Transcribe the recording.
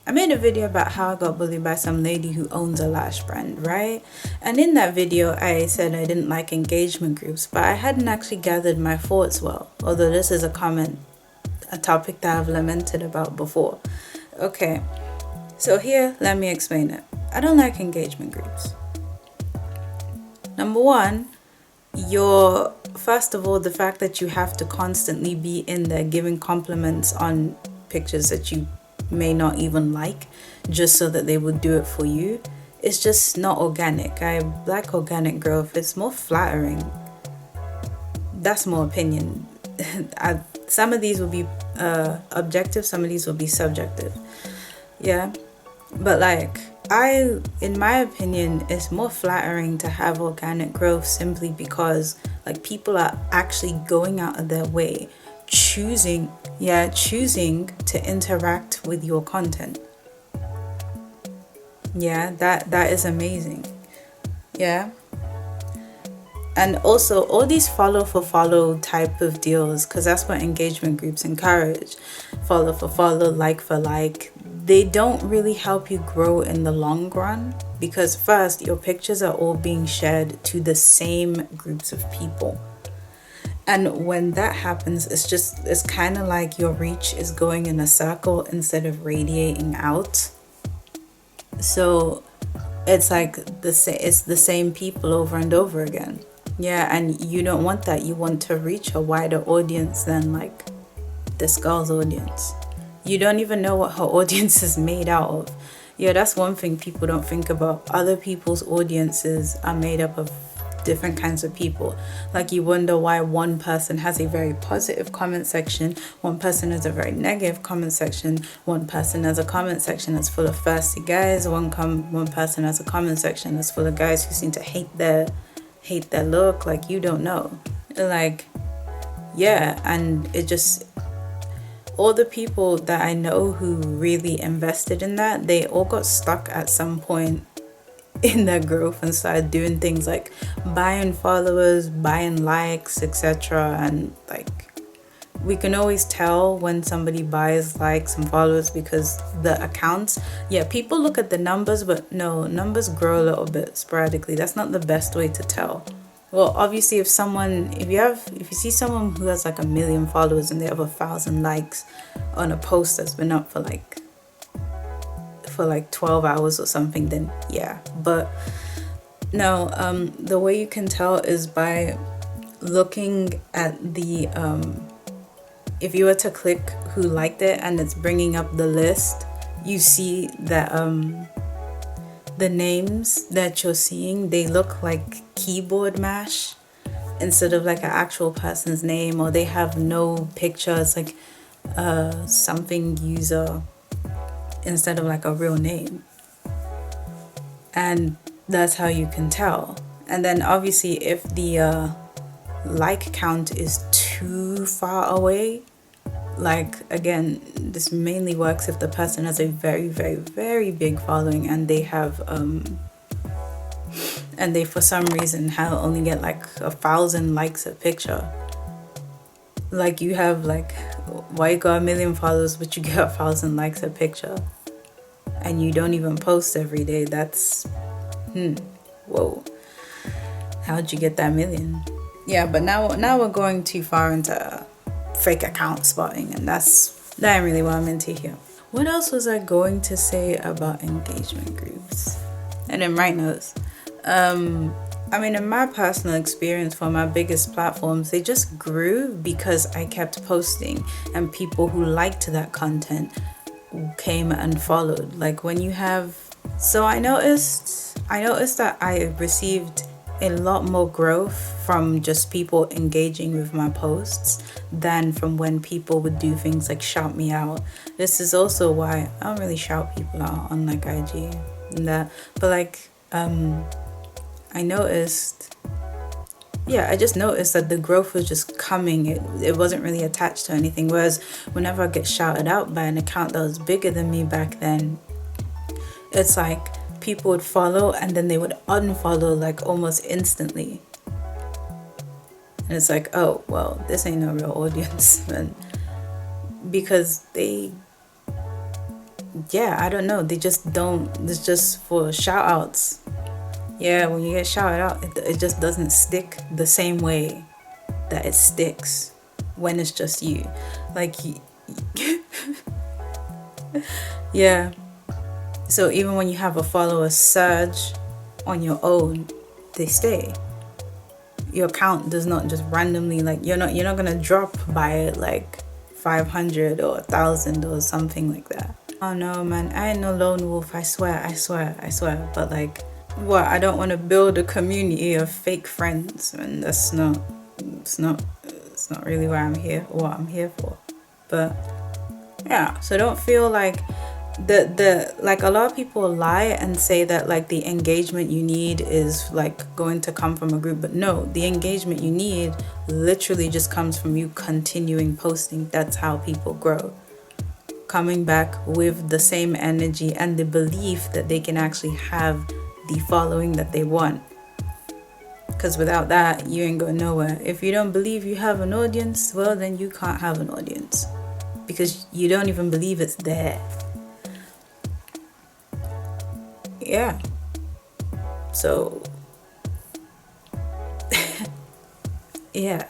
I made a video about how I got bullied by some lady who owns a lash brand, right? And in that video, I said I didn't like engagement groups, but I hadn't actually gathered my thoughts well, although this is a topic that I've lamented about before. Okay, so here, let me explain it. I don't like engagement groups. Number one, first of all, the fact that you have to constantly be in there giving compliments on pictures that you may not even like, just so that they will do it for you, it's just not organic. I like organic growth. It's more flattering. That's my opinion. Some of these will be objective, some of these will be subjective. Yeah, but in my opinion, it's more flattering to have organic growth simply because people are actually going out of their way, choosing to interact with your content. Yeah, that is amazing. Yeah. And also all these follow for follow type of deals, because that's what engagement groups encourage. Follow for follow, like for like. They don't really help you grow in the long run, because first, your pictures are all being shared to the same groups of people. And when that happens, it's kind of like your reach is going in a circle instead of radiating out. So it's it's the same people over and over again. Yeah, and you don't want that. You want to reach a wider audience than this girl's audience. You don't even know what her audience is made out of. Yeah, that's one thing people don't think about. Other people's audiences are made up of different kinds of people. You wonder why one person has a very positive comment section, one person has a very negative comment section, one person has a comment section that's full of thirsty guys, one person has a comment section that's full of guys who seem to hate their look. You don't know. Yeah, and it just, all the people that I know who really invested in that, they all got stuck at some point in their growth and started doing things like buying followers, buying likes, etc. And we can always tell when somebody buys likes and followers because the accounts, people look at the numbers, but no, numbers grow a little bit sporadically. That's not the best way to tell. Well, obviously, if you see someone who has 1 million followers and they have 1,000 likes on a post that's been up for 12 hours or something, then yeah. But no, the way you can tell is by looking at the if you were to click who liked it and it's bringing up the list, you see that the names that you're seeing, they look like keyboard mash instead of an actual person's name, or they have no pictures, something user instead of a real name. And that's how you can tell. And then obviously if the like count is too far away, again, this mainly works if the person has a very, very, very big following and they have and they for some reason only get 1,000 likes a picture. You have why you got 1 million followers but you get 1,000 likes a picture and you don't even post every day. That's whoa, how'd you get that million? Yeah, but now we're going too far into fake account spotting, and that ain't really what I'm into here. What else was I going to say about engagement groups? I didn't write notes. In my personal experience for my biggest platforms, they just grew because I kept posting and people who liked that content came and followed. When you have, so I noticed that I received a lot more growth from just people engaging with my posts than from when people would do things like shout me out. This is also why I don't really shout people out on IG and that. But I just noticed that the growth was just coming. It wasn't really attached to anything. Whereas whenever I get shouted out by an account that was bigger than me back then, it's people would follow and then they would unfollow almost instantly. And it's oh, well, this ain't no real audience. And because they yeah, I don't know. They just don't. It's just for shout outs. Yeah, when you get shouted out, it just doesn't stick the same way that it sticks when it's just you. Like, yeah. So even when you have a follower surge on your own, they stay. Your account does not just randomly, like, you're not gonna drop by like 500 or 1,000 or something like that. Oh no, man, I ain't no lone wolf. I swear, I swear, I swear. But like, what? I don't want to build a community of fake friends, and that's not. It's not really why I'm here. What I'm here for. But yeah, so don't feel like the like a lot of people lie and say that like the engagement you need is like going to come from a group, but no, the engagement you need literally just comes from you continuing posting. That's how people grow, coming back with the same energy and the belief that they can actually have the following that they want. Because without that, you ain't going nowhere. If you don't believe you have an audience, well, then you can't have an audience because you don't even believe it's there. Yeah. So, yeah.